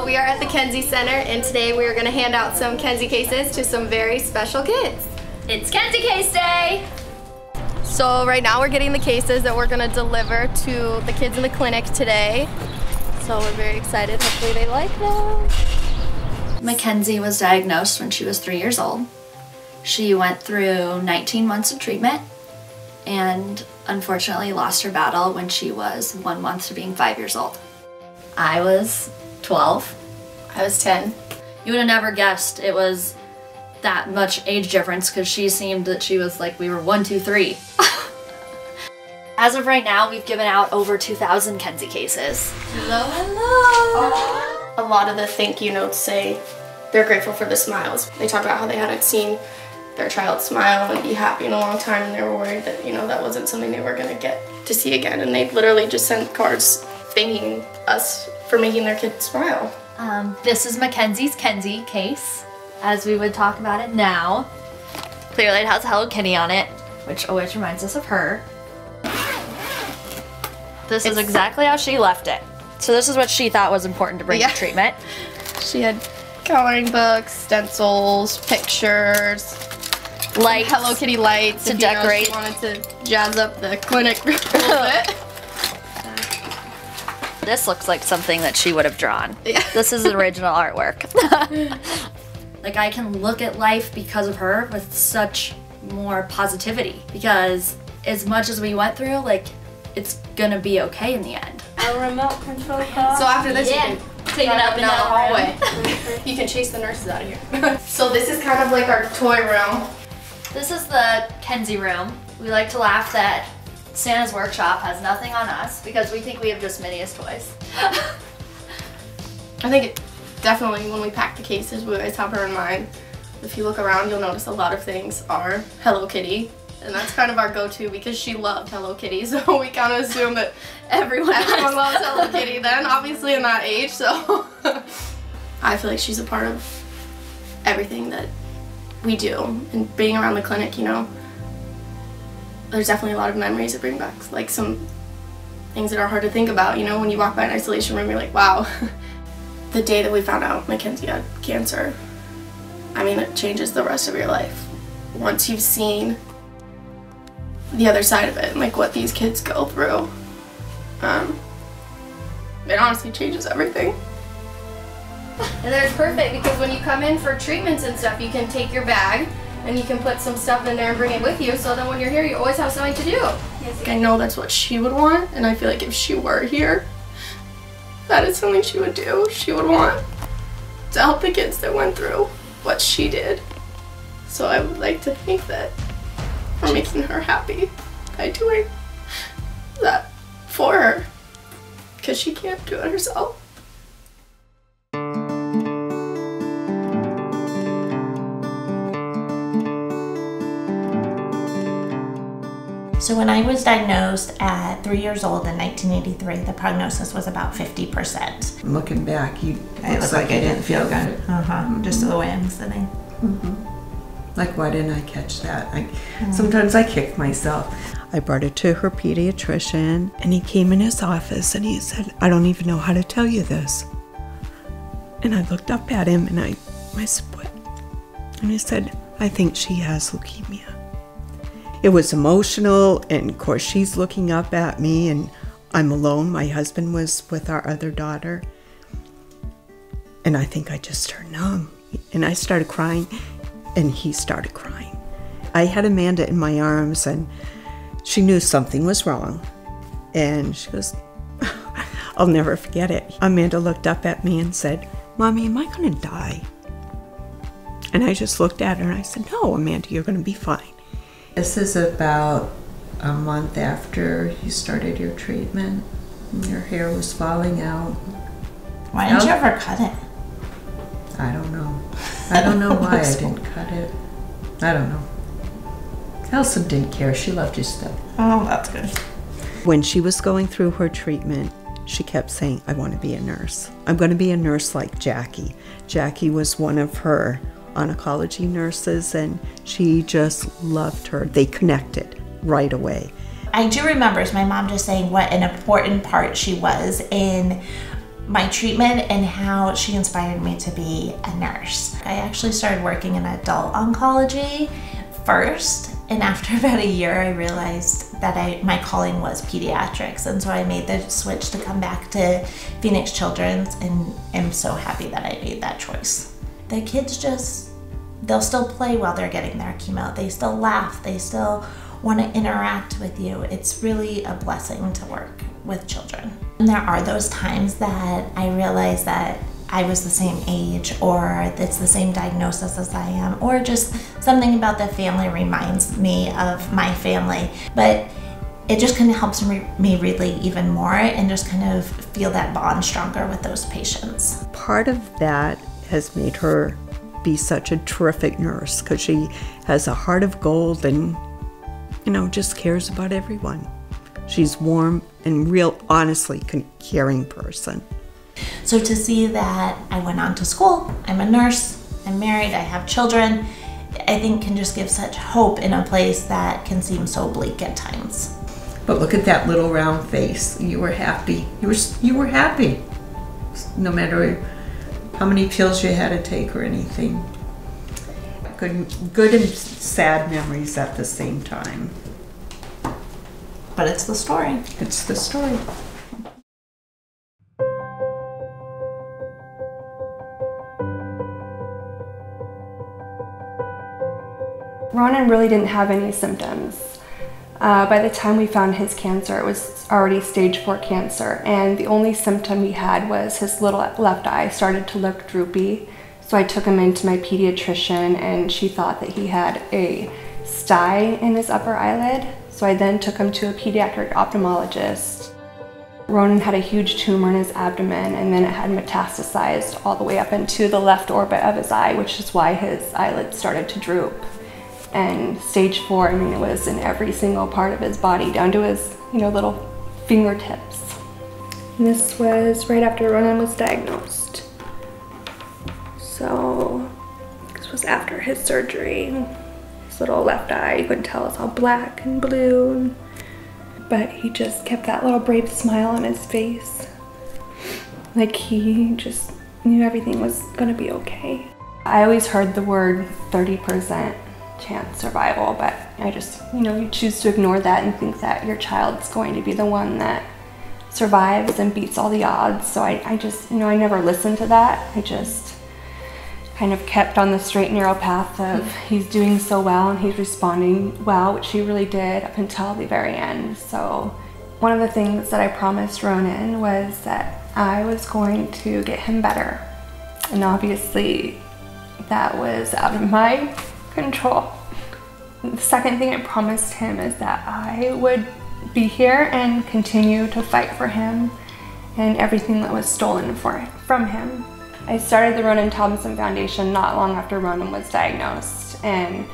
So we are at the Kenzie Center, and today we are going to hand out some Kenzie cases to some very special kids. It's Kenzie Case Day! So right now we're getting the cases that we're going to deliver to the kids in the clinic today. So we're very excited. Hopefully they like them. Mackenzie was diagnosed when she was 3 years old. She went through 19 months of treatment and unfortunately lost her battle when she was 1 month to being 5 years old. I was 12. I was 10. You would have never guessed it was that much age difference because she seemed that she was like we were 1, 2, 3. As of right now, we've given out over 2,000 Kenzie cases. Hello, hello! A lot of the thank you notes say they're grateful for the smiles. They talk about how they hadn't seen their child smile and be happy in a long time, and they were worried that, you know, that wasn't something they were gonna get to see again. And they literally just sent cards thanking us for making their kids smile. This is Mackenzie's Kenzie case, as we would talk about it now. Clearly it has Hello Kitty on it, which always reminds us of her. This is exactly how she left it. So this is what she thought was important to bring to treatment. She had coloring books, stencils, pictures, lights, Hello Kitty lights to decorate. She wanted to jazz up the clinic a little bit. This looks like something that she would have drawn. Yeah. This is original artwork. Like, I can look at life because of her with such more positivity, because as much as we went through, like, it's gonna be okay in the end. A remote control car. So after this, you can take it up and down the hallway. You can chase the nurses out of here. So this is kind of like our toy room. This is the Kenzie room. We like to laugh that Santa's workshop has nothing on us because we think we have just Minnie's toys. I think definitely when we pack the cases, we always have her in mind. If you look around, you'll notice a lot of things are Hello Kitty. And that's kind of our go-to because she loved Hello Kitty, so we kind of assume that everyone loves Hello Kitty then, obviously in that age, so. I feel like she's a part of everything that we do. And being around the clinic, you know, there's definitely a lot of memories that bring back, like some things that are hard to think about, you know, when you walk by an isolation room, you're like, wow. The day that we found out Mackenzie had cancer, I mean, it changes the rest of your life. Once you've seen the other side of it and like what these kids go through, it honestly changes everything. And it's perfect because when you come in for treatments and stuff, you can take your bag and you can put some stuff in there and bring it with you, so then when you're here you always have something to do. Yes. I know that's what she would want, and I feel like if she were here, that is something she would do. She would want to help the kids that went through what she did. So I would like to think that we're making her happy by doing that for her, because she can't do it herself. So when I was diagnosed at 3 years old in 1983, the prognosis was about 50%. Looking back, It looked like I didn't feel good. Just the way I'm sitting. Like, why didn't I catch that? Sometimes I kick myself. I brought it to her pediatrician, and he came in his office and he said, I don't even know how to tell you this. And I looked up at him and I said, what? And he said, I think she has leukemia. It was emotional, and of course she's looking up at me, and I'm alone. My husband was with our other daughter. And I think I just turned numb. And I started crying, and he started crying. I had Amanda in my arms, and she knew something was wrong. And she goes, I'll never forget it. Amanda looked up at me and said, Mommy, am I gonna die? And I just looked at her and I said, no, Amanda, you're gonna be fine. This is about a month after you started your treatment. Your hair was falling out. Why didn't you ever cut it? I don't know. I don't know why I didn't cut it. I don't know. Elsa didn't care. She loved you still. Oh, that's good. When she was going through her treatment, she kept saying, I want to be a nurse. I'm going to be a nurse like Jackie. Jackie was one of her oncology nurses, and she just loved her. They connected right away. I do remember my mom just saying what an important part she was in my treatment and how she inspired me to be a nurse. I actually started working in adult oncology first, and after about a year I realized that my calling was pediatrics, and so I made the switch to come back to Phoenix Children's, and am so happy that I made that choice. The kids they'll still play while they're getting their chemo. They still laugh, they still want to interact with you. It's really a blessing to work with children. And there are those times that I realize that I was the same age, or it's the same diagnosis as I am, or just something about the family reminds me of my family. But it just kind of helps me relate even more and just kind of feel that bond stronger with those patients. Part of that has made her be such a terrific nurse, because she has a heart of gold and, just cares about everyone. She's warm and real, honestly caring person. So to see that I went on to school, I'm a nurse, I'm married, I have children, I think can just give such hope in a place that can seem so bleak at times. But look at that little round face. You were happy. You were happy, no matter how many pills you had to take or anything. Good and sad memories at the same time. But it's the story. It's the story. Ronan really didn't have any symptoms. By the time we found his cancer, it was already stage 4 cancer, and the only symptom he had was his little left eye started to look droopy. So I took him into my pediatrician, and she thought that he had a sty in his upper eyelid. So I then took him to a pediatric ophthalmologist. Ronan had a huge tumor in his abdomen, and then it had metastasized all the way up into the left orbit of his eye, which is why his eyelids started to droop. And stage 4, it was in every single part of his body, down to his, little fingertips. And this was right after Ronan was diagnosed. So this was after his surgery. His little left eye, you couldn't tell, it's all black and blue. But he just kept that little brave smile on his face. Like he just knew everything was gonna be okay. I always heard the word 30% chance survival, but I just, you choose to ignore that and think that your child's going to be the one that survives and beats all the odds. So I just, I never listened to that. I just kind of kept on the straight and narrow path of he's doing so well and he's responding well, which he really did up until the very end. So one of the things that I promised Ronan was that I was going to get him better. And obviously that was out of my control. The second thing I promised him is that I would be here and continue to fight for him and everything that was stolen from him. I started the Ronan Thompson Foundation not long after Ronan was diagnosed, and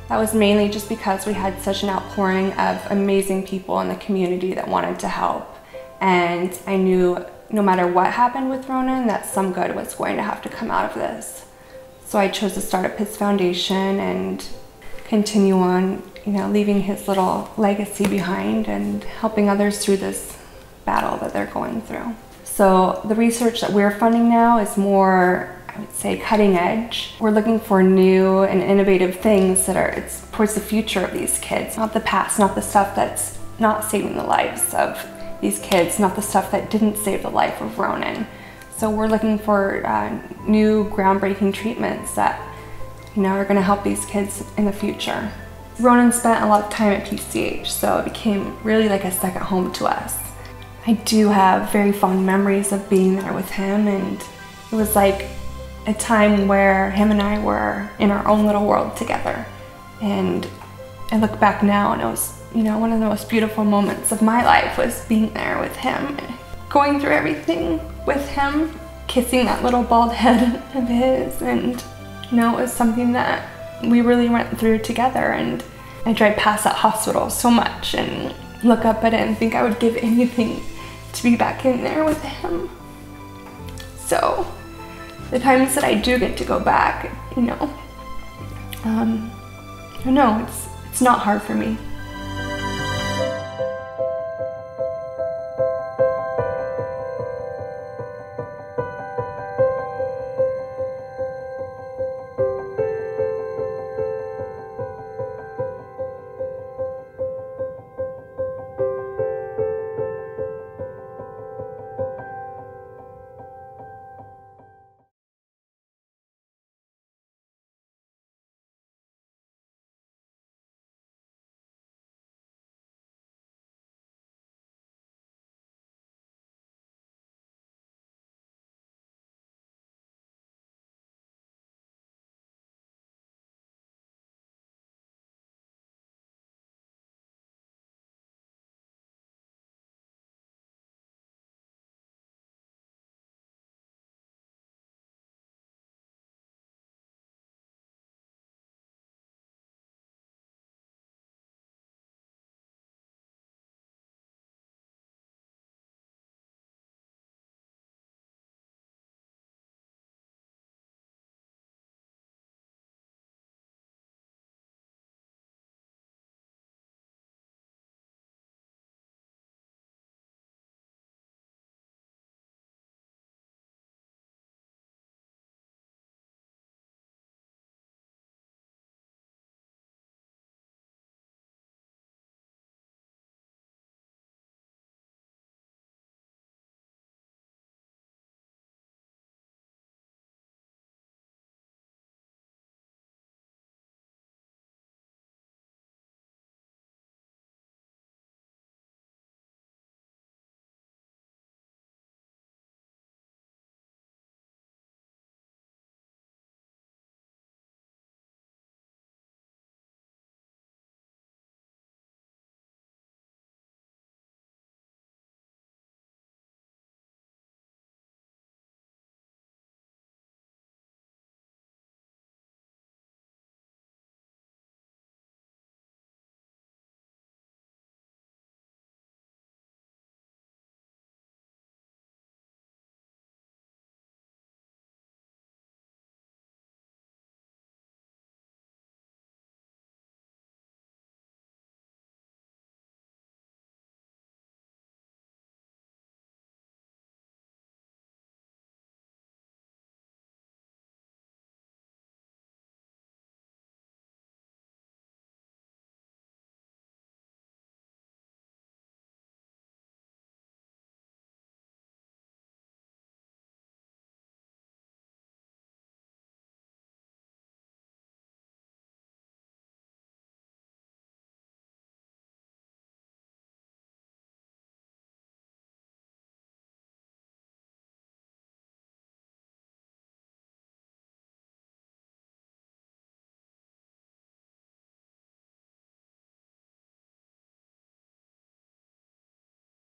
that was mainly just because we had such an outpouring of amazing people in the community that wanted to help. And I knew no matter what happened with Ronan, that some good was going to have to come out of this. So I chose to start up his foundation and continue on, leaving his little legacy behind and helping others through this battle that they're going through. So the research that we're funding now is more, I would say, cutting edge. We're looking for new and innovative things that are towards the future of these kids, not the past, not the stuff that's not saving the lives of these kids, not the stuff that didn't save the life of Ronan. So we're looking for new groundbreaking treatments that are going to help these kids in the future. Ronan spent a lot of time at PCH, so it became really like a second home to us. I do have very fond memories of being there with him, and it was like a time where him and I were in our own little world together. And I look back now and it was, one of the most beautiful moments of my life was being there with him, going through everything with him, kissing that little bald head of his, and it was something that we really went through together. And I drive past that hospital so much and look up at it and think I would give anything to be back in there with him. So the times that I do get to go back, I don't know, it's not hard for me.